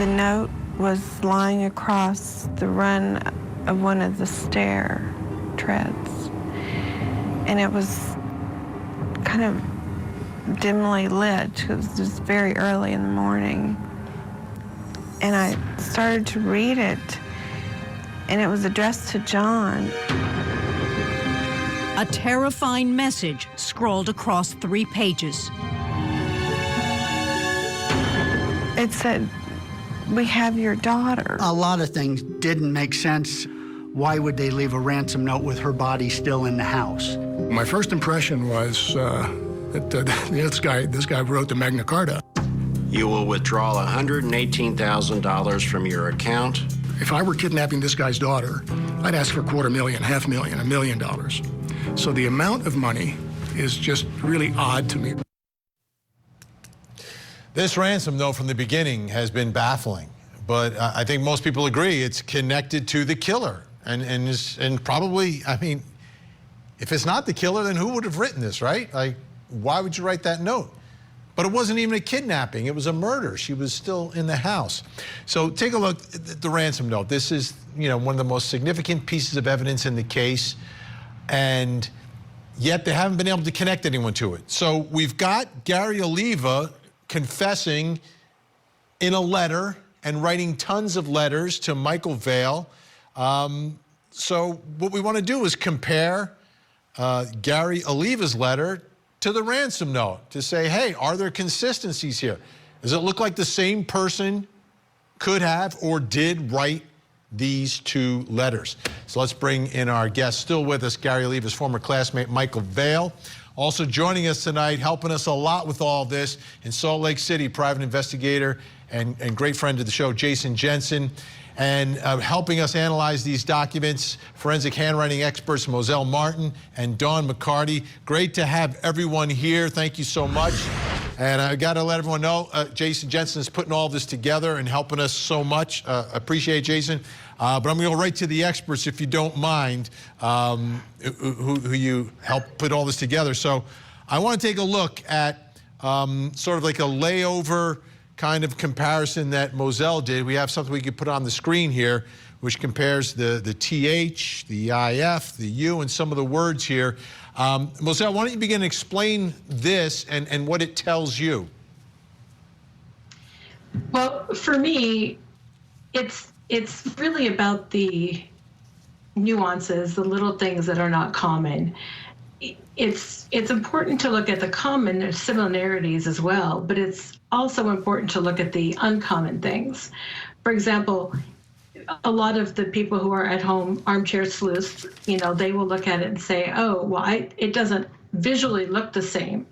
The note was lying across the run of one of the stair treads, and it was kind of dimly lit because it was very early in the morning. And I started to read it, and it was addressed to John. A terrifying message scrawled across 3 pages. It said, "We have your daughter." A lot of things didn't make sense. Why would they leave a ransom note with her body still in the house? My first impression was that this guy wrote the Magna Carta. You will withdraw $118,000 from your account. If I were kidnapping this guy's daughter, I'd ask for $250,000, $500,000, $1 million. So the amount of money is just really odd to me. This ransom note from the beginning has been baffling, but I think most people agree it's connected to the killer. And probably, I mean, if it's not the killer, then who would have written this, right? Like, why would you write that note? But it wasn't even a kidnapping, it was a murder. She was still in the house. So take a look at the ransom note. This is, you know, one of the most significant pieces of evidence in the case, and yet they haven't been able to connect anyone to it. So we've got Gary Oliva confessing in a letter and writing tons of letters to Michael Vail. So what we want to do is compare Gary Oliva's letter to the ransom note to say, hey, are there consistencies here? Does it look like the same person could have or did write these 2 letters? So let's bring in our guest, still with us, Gary Oliva's former classmate, Michael Vail. Also joining us tonight, helping us a lot with all this in Salt Lake City, private investigator and great friend of the show, Jason Jensen. And helping us analyze these documents, forensic handwriting experts Moselle Martin and Dawn McCarty. Great to have everyone here. Thank you so much. And I got to let everyone know, Jason Jensen is putting all this together and helping us so much. Appreciate it, Jason. But I'm going to go right to the experts, if you don't mind, who you helped put all this together. So I want to take a look at sort of like a layover kind of comparison that Moselle did. We have something we could put on the screen here, which compares the TH, the IF, the U, and some of the words here. Moselle, why don't you begin to explain this and what it tells you? Well, for me, it's really about the nuances, the little things that are not common. It's important to look at the common similarities as well, but it's also important to look at the uncommon things. For example, a lot of the people who are at home armchair sleuths, you know, they will look at it and say, oh, well, it doesn't visually look the same.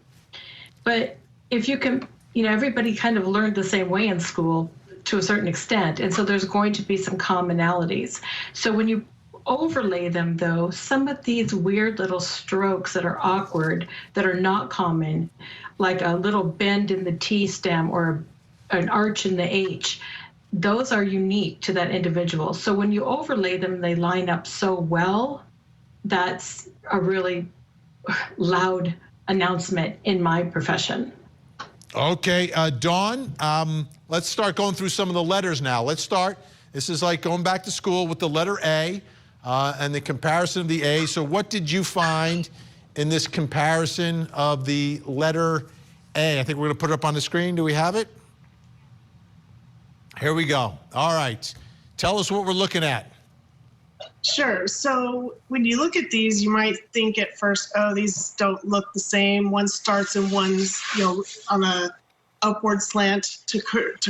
But if you can, you know, everybody kind of learned the same way in school to a certain extent, and so there's going to be some commonalities. So when you overlay them, though, some of these weird little strokes that are awkward, that are not common, like a little bend in the T stem or an arch in the H, those are unique to that individual. So when you overlay them, they line up so well. That's a really loud announcement in my profession. Okay, Dawn, let's start going through some of the letters now. Let's start. This is like going back to school with the letter A and the comparison of the A. So what did you find in this comparison of the letter A? I think we're going to put it up on the screen. Do we have it? Here we go. All right. Tell us what we're looking at. Sure. So when you look at these, you might think at first, oh, these don't look the same. One starts and one's, you know, on a upward slant to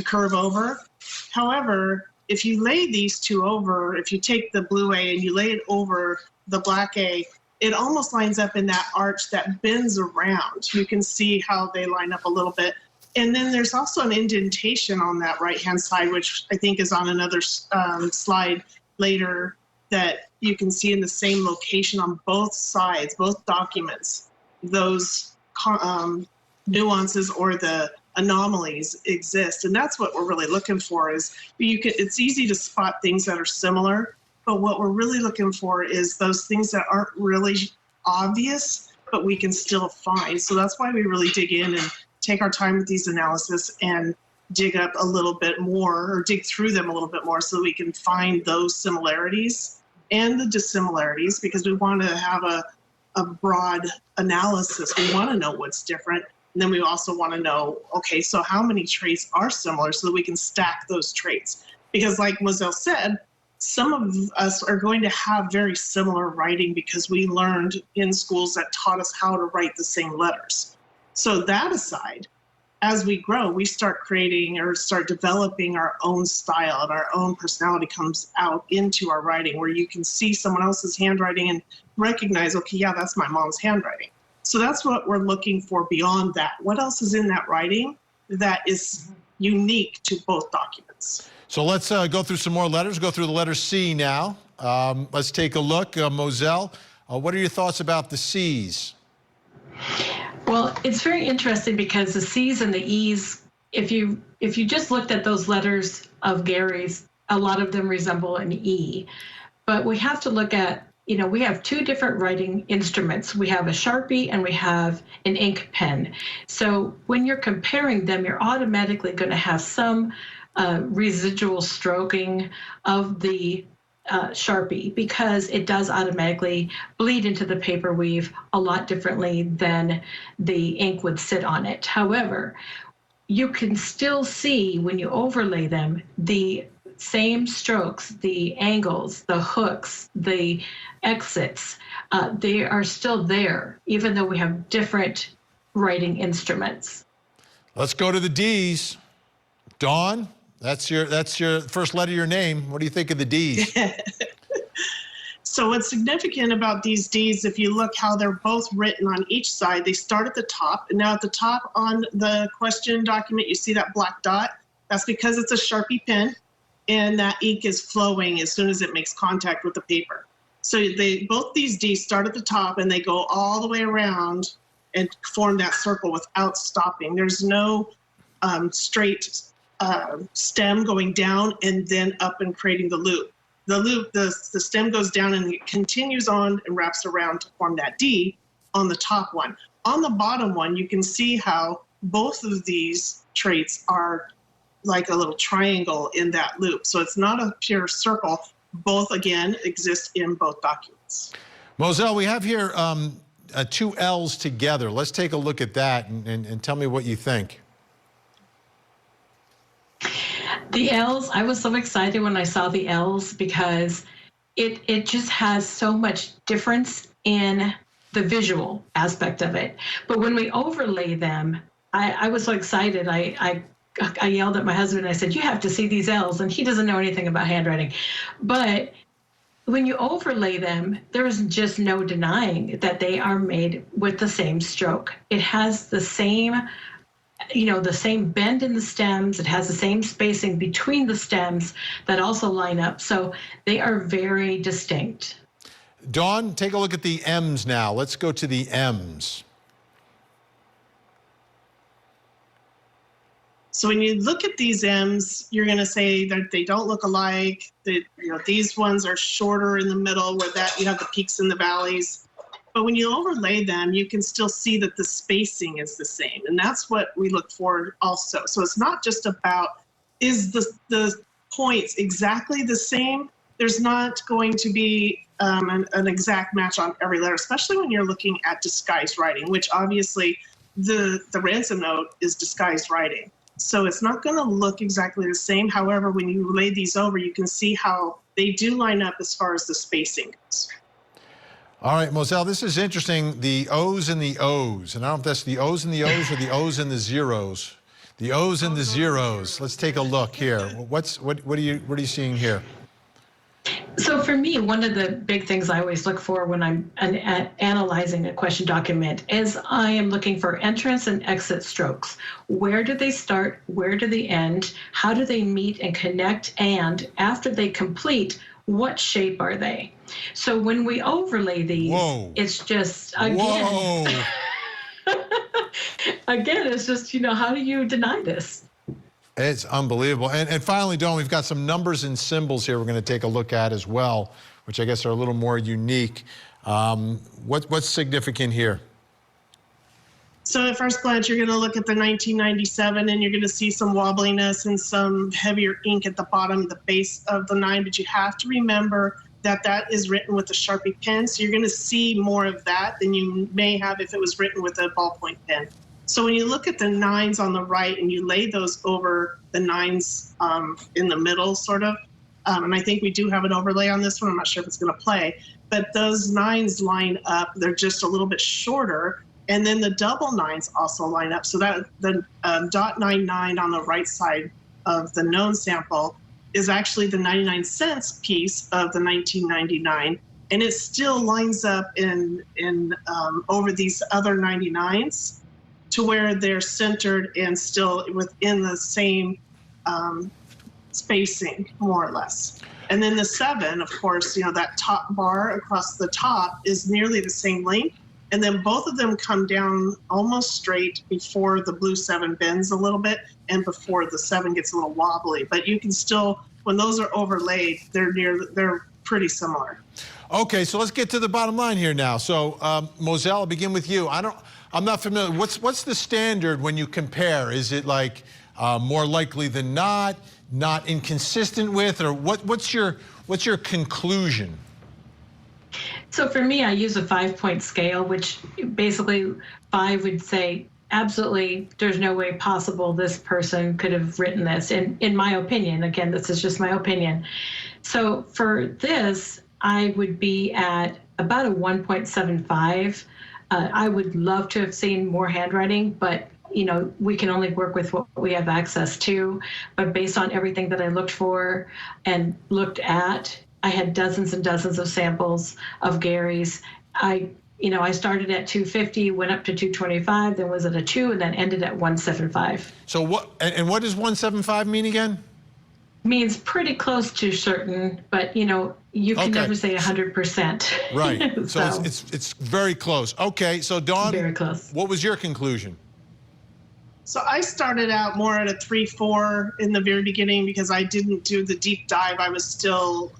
curve over. However, if you lay these 2 over, if you take the blue A and you lay it over the black A, it almost lines up in that arch that bends around. You can see how they line up a little bit. And then there's also an indentation on that right-hand side, which I think is on another slide later, that you can see in the same location on both sides, both documents. Those nuances or the anomalies exist, and that's what we're really looking for. Is it's easy to spot things that are similar, but what we're really looking for is those things that aren't really obvious, but we can still find. So that's why we really dig in and take our time with these analysis and dig up a little bit more or dig through them a little bit more so that we can find those similarities and the dissimilarities, because we want to have a broad analysis. We want to know what's different. And then we also want to know, okay, so how many traits are similar so that we can stack those traits? Because like Moselle said, some of us are going to have very similar writing because we learned in schools that taught us how to write the same letters. So that aside, as we grow, we start creating or start developing our own style, and our own personality comes out into our writing, where you can see someone else's handwriting and recognize, okay, yeah, that's my mom's handwriting. So that's what we're looking for beyond that. What else is in that writing that is unique to both documents? So let's go through some more letters. Go through the letter C now. Let's take a look. Moselle, what are your thoughts about the C's? Well, it's very interesting because the C's and the E's, if you just looked at those letters of Gary's, a lot of them resemble an E. But we have to look at, we have two different writing instruments. We have a Sharpie and we have an ink pen. So when you're comparing them, you're automatically going to have some residual stroking of the Sharpie, because it does automatically bleed into the paper weave a lot differently than the ink would sit on it. However, you can still see when you overlay them the same strokes, the angles, the hooks, the exits, they are still there, even though we have different writing instruments. Let's go to the D's. Dawn, that's your first letter of your name. What do you think of the D's? So what's significant about these D's, if you look how they're both written on each side, they start at the top. And now at the top on the question document, you see that black dot. That's because it's a Sharpie pen, and that ink is flowing as soon as it makes contact with the paper. So both these D's start at the top and they go all the way around and form that circle without stopping. There's no straight stem going down and then up and creating the loop. The stem goes down and it continues on and wraps around to form that D on the top one. On the bottom one, you can see how both of these traits are like a little triangle in that loop. So it's not a pure circle. Both, again, exist in both documents. Moselle, we have here two L's together. Let's take a look at that and tell me what you think. The L's, I was so excited when I saw the L's because it just has so much difference in the visual aspect of it. But when we overlay them, I was so excited. I yelled at my husband and I said, you have to see these L's, and he doesn't know anything about handwriting. But when you overlay them, there is just no denying that they are made with the same stroke. It has the same, the same bend in the stems. It has the same spacing between the stems that also line up. So they are very distinct. Dawn, take a look at the M's now. Let's go to the M's. So when you look at these M's, you're going to say that they don't look alike. That these ones are shorter in the middle, where that you have the peaks and the valleys. But when you overlay them, you can still see that the spacing is the same, and that's what we look for also. So it's not just about is the points exactly the same. There's not going to be an exact match on every letter, especially when you're looking at disguised writing, which obviously the ransom note is disguised writing. So it's not going to look exactly the same. However, when you lay these over, you can see how they do line up as far as the spacing goes. All right, Moselle, this is interesting. The O's and the O's. And I don't know if that's the O's and the O's or the O's and the zeros. The O's and the zeros. Let's take a look here. What are you seeing here? So for me, one of the big things I always look for when I'm analyzing a question document is I am looking for entrance and exit strokes. Where do they start? Where do they end? How do they meet and connect? And after they complete, what shape are they? So when we overlay these, it's just, again, again, it's just, how do you deny this? It's unbelievable. And finally, Dawn, we've got some numbers and symbols here we're going to take a look at as well, which I guess are a little more unique. What's significant here? So at first glance, you're going to look at the 1997 and you're going to see some wobbliness and some heavier ink at the bottom, the base of the 9. But you have to remember that that is written with a Sharpie pen. So you're going to see more of that than you may have if it was written with a ballpoint pen. So when you look at the 9s on the right and you lay those over the 9s in the middle, sort of, and I think we do have an overlay on this one. I'm not sure if it's going to play, but those 9s line up. They're just a little bit shorter. And then the double 9s also line up. So that the .99 on the right side of the known sample is actually the 99-cents piece of the 1999. And it still lines up in over these other 99s to where they're centered and still within the same spacing, more or less. And then the 7, of course, you know, that top bar across the top is nearly the same length. And then both of them come down almost straight before the blue 7 bends a little bit and before the 7 gets a little wobbly. But you can still, when those are overlaid, they're pretty similar. Okay, so let's get to the bottom line here now. So, Moselle, I'll begin with you. I'm not familiar. What's the standard when you compare? Is it like more likely than not inconsistent with, or what's your conclusion? So for me, I use a 5-point scale, which basically 5 would say, absolutely, there's no way possible this person could have written this, in my opinion. Again, this is just my opinion. So for this, I would be at about a 1.75. I would love to have seen more handwriting, but you know, we can only work with what we have access to. But based on everything that I looked for and looked at, I had dozens and dozens of samples of Gary's. I started at 250, went up to 225, then was at a 2, and then ended at 175. So what does 175 mean again? Means pretty close to certain, but you know, you can never say 100%. Right. So it's very close. Okay. So Dawn, very close. What was your conclusion? So I started out more at a 3-4 in the very beginning because I didn't do the deep dive. I was still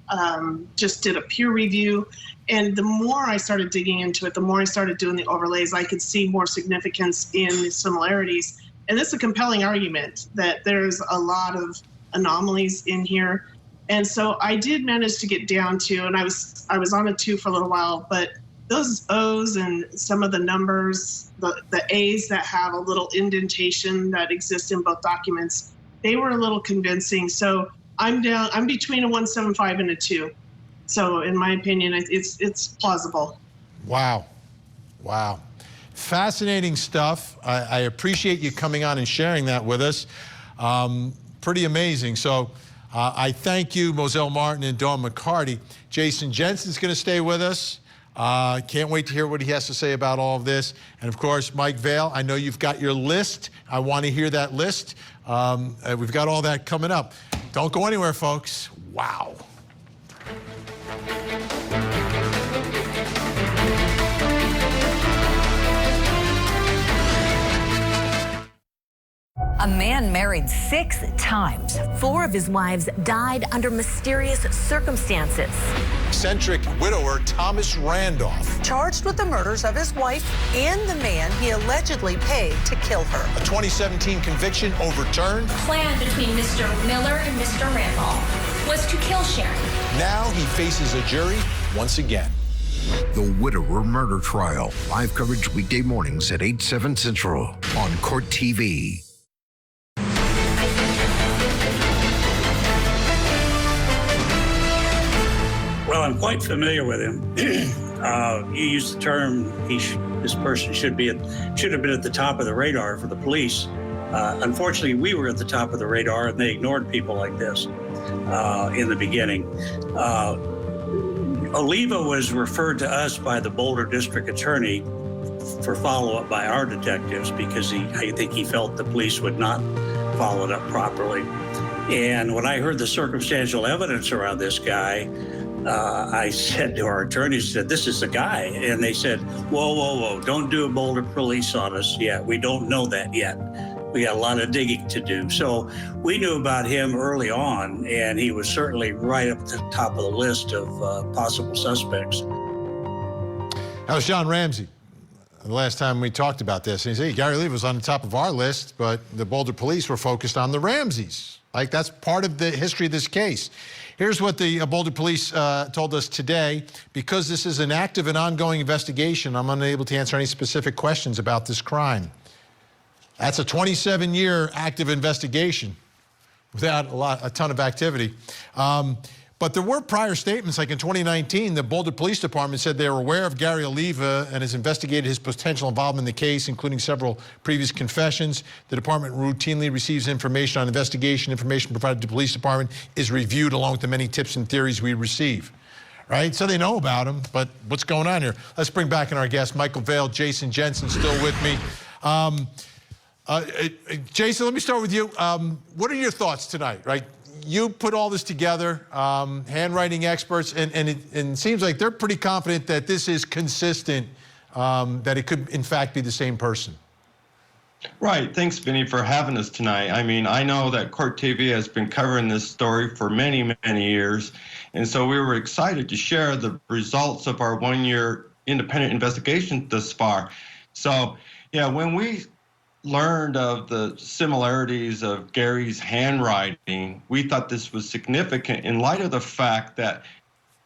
just did a peer review. And the more I started digging into it, the more I started doing the overlays, I could see more significance in the similarities. And it's a compelling argument that there's a lot of anomalies in here. And so I did manage to get down to, and I was on a 2 for a little while, but those O's and some of the numbers, the A's that have a little indentation that exists in both documents, they were a little convincing. So I'm between a 175 and a 2. So in my opinion, it's plausible. Wow. Fascinating stuff. I appreciate you coming on and sharing that with us. Pretty amazing. So I thank you, Moselle Martin and Dawn McCarty. Jason Jensen's going to stay with us. Can't wait to hear what he has to say about all of this. And of course, Mike Vail, I know you've got your list. I want to hear that list. We've got all that coming up. Don't go anywhere, folks. Wow. A man married 6 times. 4 of his wives died under mysterious circumstances. Eccentric widower Thomas Randolph. Charged with the murders of his wife and the man he allegedly paid to kill her. A 2017 conviction overturned. The plan between Mr. Miller and Mr. Randolph was to kill Sharon. Now he faces a jury once again. The Widower Murder Trial. Live coverage weekday mornings at 8, 7 Central on Court TV. Well, I'm quite familiar with him. You used the term, this person should have been at the top of the radar for the police. Unfortunately, we were at the top of the radar, and they ignored people like this in the beginning. Oliva was referred to us by the Boulder District Attorney for follow-up by our detectives because I think he felt the police would not follow it up properly. And when I heard the circumstantial evidence around this guy, I said to our attorneys, this is the guy. And they said, whoa, don't do a Boulder police on us yet. We don't know that yet. We got a lot of digging to do. So we knew about him early on, and he was certainly right up at the top of the list of possible suspects. That was John Ramsey. the last time we talked about this. And he said, hey, Gary Oliva was on the top of our list, but the Boulder police were focused on the Ramseys. Like, that's part of the history of this case. Here's what the Boulder police told us today. Because this is an active and ongoing investigation, I'm unable to answer any specific questions about this crime. That's a 27-year active investigation without a ton of activity. But there were prior statements, like in 2019, the Boulder Police Department said they were aware of Gary Oliva and has investigated his potential involvement in the case, including several previous confessions. The department routinely receives information on investigation. Information provided to the police department is reviewed along with the many tips and theories we receive. Right? So they know about him, but what's going on here? Let's bring back in our guests, Michael Vail, Jason Jensen, still with me. Jason, let me start with you. What are your thoughts tonight, right? You put all this together, handwriting experts, and it seems like they're pretty confident that this is consistent, that it could, in fact, be the same person. Right. Thanks, Vinny, for having us tonight. I mean, I know that Court TV has been covering this story for many, many years, and so we were excited to share the results of our one-year independent investigation thus far. So, yeah, when we learned of the similarities of Gary's handwriting, we thought this was significant in light of the fact that,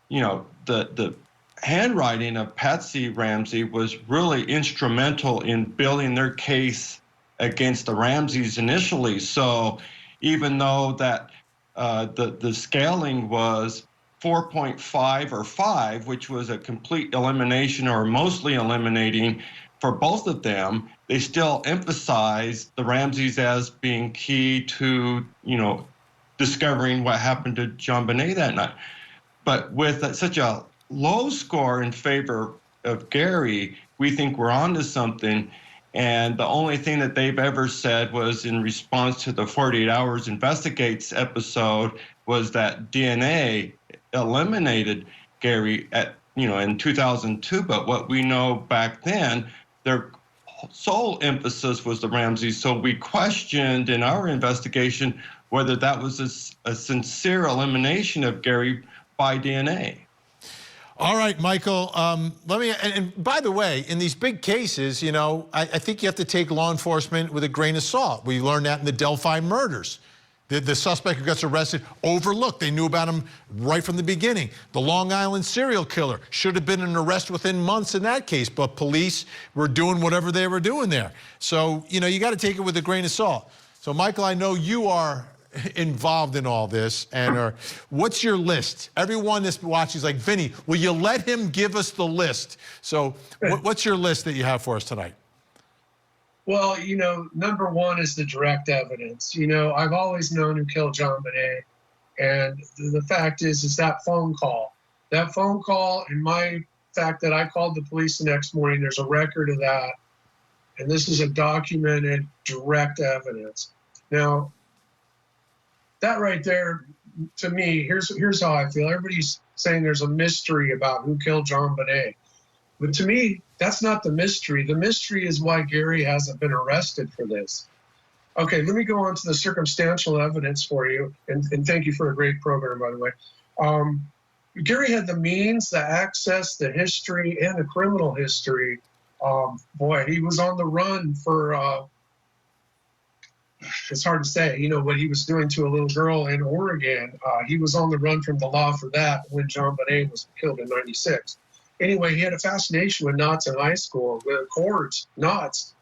you know, the handwriting of Patsy Ramsey was really instrumental in building their case against the Ramseys initially. So even though that the scaling was 4.5 or 5, which was a complete elimination or mostly eliminating for both of them, they still emphasized the Ramseys as being key to, you know, discovering what happened to JonBenét that night. But with such a low score in favor of Gary, we think we're onto something. And the only thing that they've ever said was in response to the 48 Hours Investigates episode was that DNA eliminated Gary at, you know, in 2002. But what we know back then, their sole emphasis was the Ramseys. So we questioned in our investigation whether that was a sincere elimination of Gary by DNA. All right, Michael, and by the way, in these big cases, you know, I think you have to take law enforcement with a grain of salt. We learned that in the Delphi murders. The suspect who gets arrested, overlooked. They knew about him right from the beginning. The Long Island serial killer, should have been an arrest within months in that case, but police were doing whatever they were doing there. So, you know, you got to take it with a grain of salt. So, Michael, I know you are involved in all this, and what's your list? Everyone that's watching is like, Vinny, will you let him give us the list? So what's your list that you have for us tonight? Well, you know, number one is the direct evidence. You know, I've always known who killed JonBenét, and the fact is that phone call. That phone call, and my fact that I called the police the next morning, there's a record of that, and this is a documented direct evidence. Now, that right there, to me, here's how I feel. Everybody's saying there's a mystery about who killed JonBenét. But to me, that's not the mystery. The mystery is why Gary hasn't been arrested for this. Okay, let me go on to the circumstantial evidence for you, and thank you for a great program, by the way. Gary had the means, the access, the history, and the criminal history. Boy, he was on the run for, it's hard to say, you know, what he was doing to a little girl in Oregon. He was on the run from the law for that when JonBenét was killed in '96. Anyway, he had a fascination with knots in high school, with cords, knots.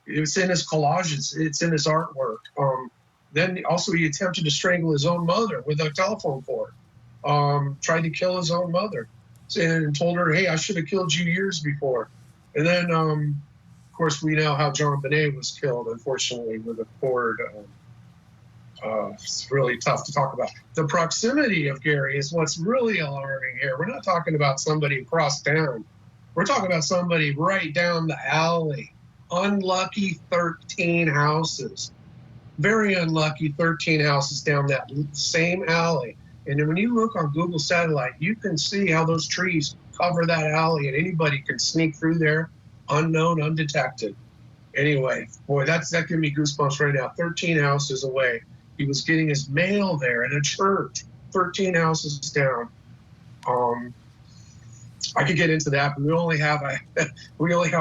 It's in his collages. It's in his artwork. Then also he attempted to strangle his own mother with a telephone cord. Tried to kill his own mother and told her, hey, I should have killed you years before. And then, of course, we know how JonBenét was killed, unfortunately, with a cord. It's really tough to talk about. The proximity of Gary is what's really alarming here. We're not talking about somebody across town. We're talking about somebody right down the alley. Unlucky 13 houses. Very unlucky 13 houses down that same alley. And then when you look on Google Satellite, you can see how those trees cover that alley, and anybody can sneak through there unknown, undetected. Anyway, boy, that giving me goosebumps right now. 13 houses away. He was getting his mail there in a church, 13 houses down. I could get into that, but we only have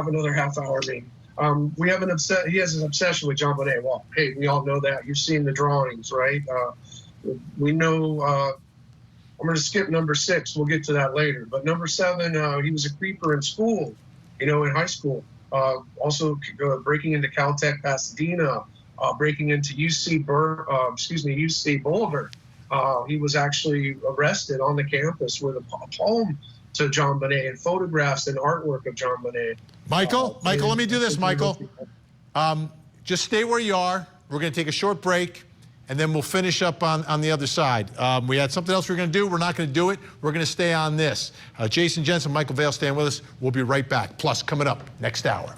another half hour. Maybe. We have he has an obsession with JonBenét. Well, hey, we all know that. You've seen the drawings, right? We know. I'm going to skip number 6. We'll get to that later. But number 7, he was a creeper in school, in high school. Also breaking into Caltech Pasadena, breaking into UC Boulder. He was actually arrested on the campus with a poem to JonBenét and photographs and artwork of JonBenét. Michael, let me do this, Michael. Just stay where you are. We're going to take a short break, and then we'll finish up on the other side. We had something else we were going to do. We're not going to do it. We're going to stay on this. Jason Jensen, Michael Vail, staying with us. We'll be right back. Plus, coming up next hour.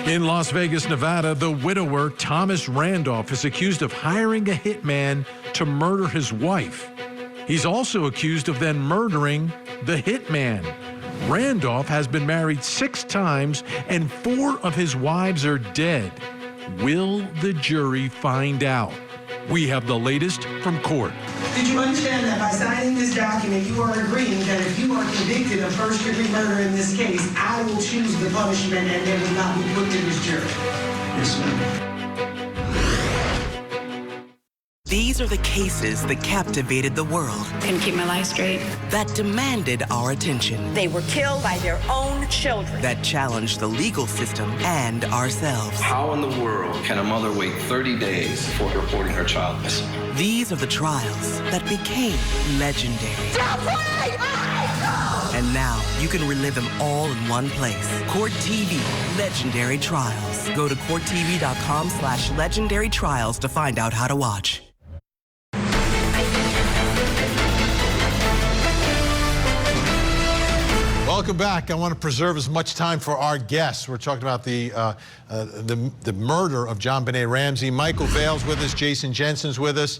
In Las Vegas, Nevada, the widower Thomas Randolph is accused of hiring a hitman to murder his wife. He's also accused of then murdering the hitman. Randolph has been married 6 times, and 4 of his wives are dead. Will the jury find out? We have the latest from court. Did you understand that by signing this document, you are agreeing that if you are convicted of first-degree murder in this case, I will choose the punishment and it will not be put to this jury? Yes, ma'am. These are the cases that captivated the world. Couldn't keep my life straight. That demanded our attention. They were killed by their own children. That challenged the legal system and ourselves. How in the world can a mother wait 30 days before reporting her child missing? These are the trials that became legendary. And now you can relive them all in one place. Court TV Legendary Trials. Go to courttv.com/legendary trials to find out how to watch. Welcome back. I want to preserve as much time for our guests. We're talking about the murder of JonBenét Ramsey. Michael Vail's with us. Jason Jensen's with us.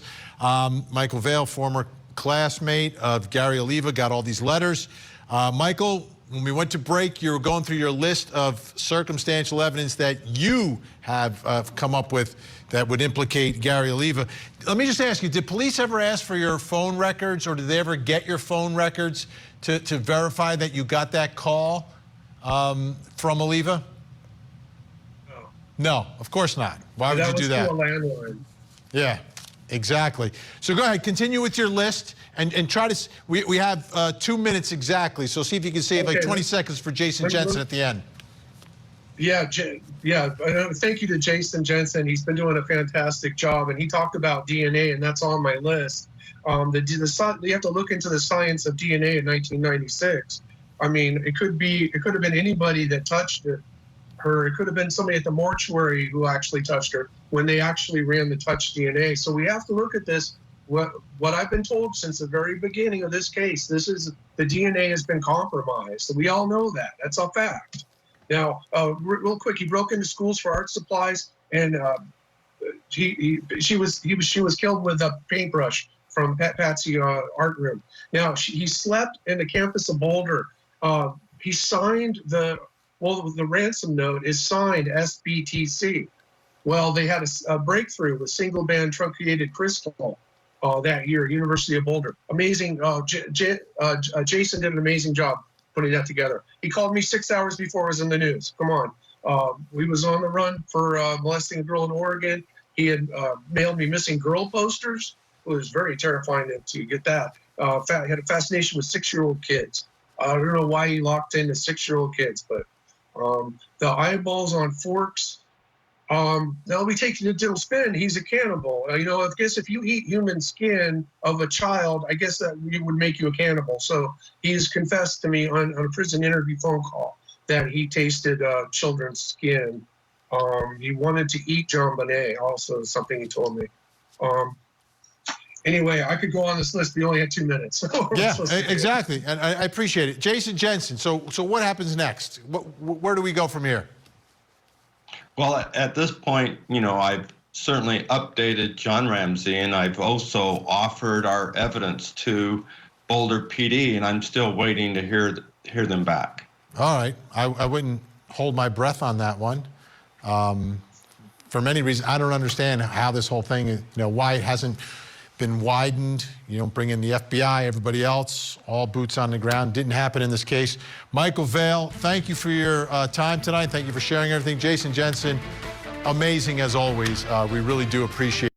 Michael Vail, former classmate of Gary Oliva, got all these letters. Michael, when we went to break, you were going through your list of circumstantial evidence that you have come up with that would implicate Gary Oliva. Let me just ask you, did police ever ask for your phone records, or did they ever get your phone records to verify that you got that call from Oliva? No. No, of course not. Why would you do that? That was through a landline. Yeah, exactly. So go ahead, continue with your list and try to, we have 2 minutes exactly, so see if you can save like 20 seconds for Jason Jensen at the end. Yeah, thank you to Jason Jensen. He's been doing a fantastic job, and he talked about DNA, and that's on my list. You have to look into the science of DNA in 1996. I mean, it could have been anybody that touched her. It could have been somebody at the mortuary who actually touched her when they actually ran the touch DNA. So we have to look at this. What I've been told since the very beginning of this case, the DNA has been compromised. We all know that. That's a fact. Now, real quick, he broke into schools for art supplies, and she was killed with a paintbrush from Patsy art room. Now, he slept in the campus of Boulder. He signed the ransom note is signed SBTC. Well, they had a breakthrough with single band truncated crystal that year, University of Boulder. Amazing. Jason did an amazing job putting that together. He called me 6 hours before it was in the news. Come on. We was on the run for molesting a girl in Oregon. He had mailed me missing girl posters. It was very terrifying to get that. He had a fascination with 6-year-old kids. I don't know why he locked into 6-year-old kids, but the eyeballs on forks. Now we take the digital spin. He's a cannibal. I guess if you eat human skin of a child, I guess that would make you a cannibal. So he's confessed to me on a prison interview phone call that he tasted children's skin. He wanted to eat JonBenét, also something he told me. Anyway, I could go on this list. We only had 2 minutes. Yeah, exactly, and I appreciate it. Jason Jensen, so what happens next? Where do we go from here? Well, at this point, I've certainly updated John Ramsey, and I've also offered our evidence to Boulder PD, and I'm still waiting to hear them back. All right. I wouldn't hold my breath on that one. For many reasons, I don't understand how this whole thing, why it hasn't been widened. You don't bring in the FBI, everybody else, all boots on the ground. Didn't happen in this case. Michael Vail, thank you for your time tonight. Thank you for sharing everything. Jason Jensen, amazing as always. We really do appreciate